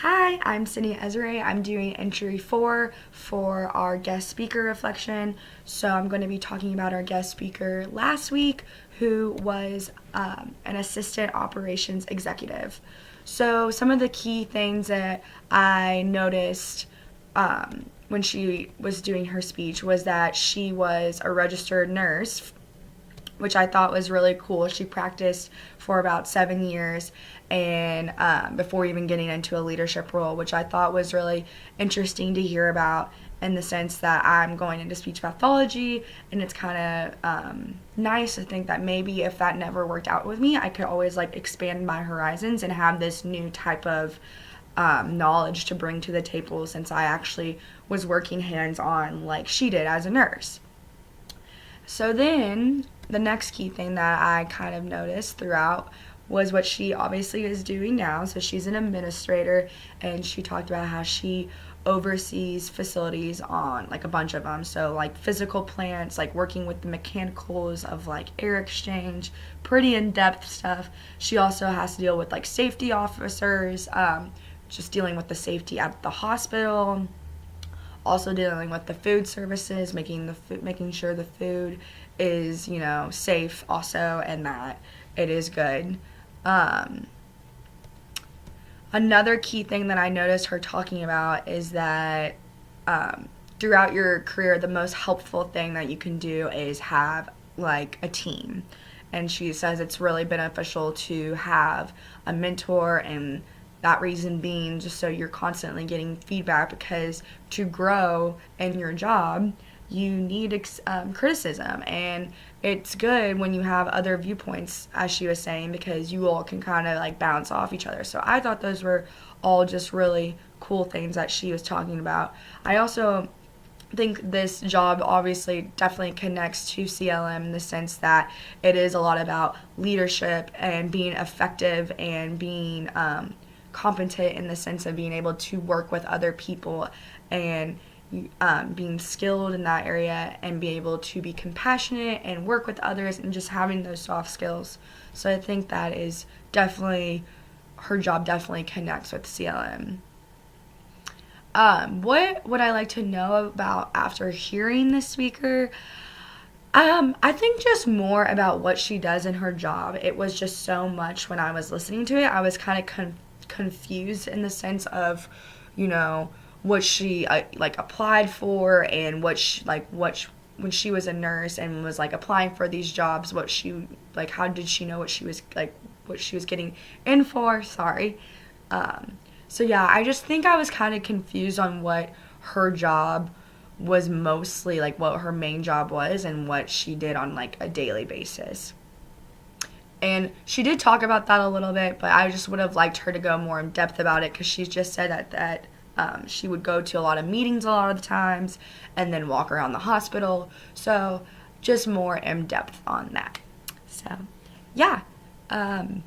Hi, I'm Sydney Ezra. I'm doing entry 4 for our guest speaker reflection. So I'm going to be talking about our guest speaker last week, who was an assistant operations executive. So some of the key things that I noticed when she was doing her speech was that she was a registered nurse, which I thought was really cool. She practiced for about 7 years and before even getting into a leadership role, which I thought was really interesting to hear about, in the sense that I'm going into speech pathology, and it's kind of nice to think that maybe if that never worked out with me, I could always expand my horizons and have this new type of knowledge to bring to the table, since I actually was working hands-on like she did as a nurse. So then the next key thing that I kind of noticed throughout was what she obviously is doing now. So she's an administrator, and she talked about how she oversees facilities on a bunch of them. So physical plants, working with the mechanicals of air exchange, pretty in-depth stuff. She also has to deal with safety officers, just dealing with the safety at the hospital. Also dealing with the food services, making sure the food is, safe also, and that it is good. Another key thing that I noticed her talking about is that throughout your career, the most helpful thing that you can do is have a team. And she says it's really beneficial to have a mentor, and that reason being just so you're constantly getting feedback, because to grow in your job, you need criticism, and it's good when you have other viewpoints, as she was saying, because you all can kind of bounce off each other. So I thought those were all just really cool things that she was talking about. I also think this job obviously definitely connects to CLM, in the sense that it is a lot about leadership and being effective and being competent, in the sense of being able to work with other people and being skilled in that area, and be able to be compassionate and work with others, and just having those soft skills. So I think that is definitely, her job definitely connects with CLM. What would I like to know about after hearing this speaker? I think just more about what she does in her job. It was just so much when I was listening to it. I was kind of confused, in the sense of, what she applied for, and when she was a nurse and was applying for these jobs, what she how did she know what she was getting in for? Sorry. So yeah, I just think I was kind of confused on what her job was, mostly what her main job was, and what she did on a daily basis. And she did talk about that a little bit, but I just would have liked her to go more in depth about it, because she just said that she would go to a lot of meetings a lot of the times, and then walk around the hospital. So just more in depth on that. So yeah, that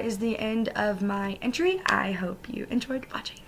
is the end of my entry. I hope you enjoyed watching.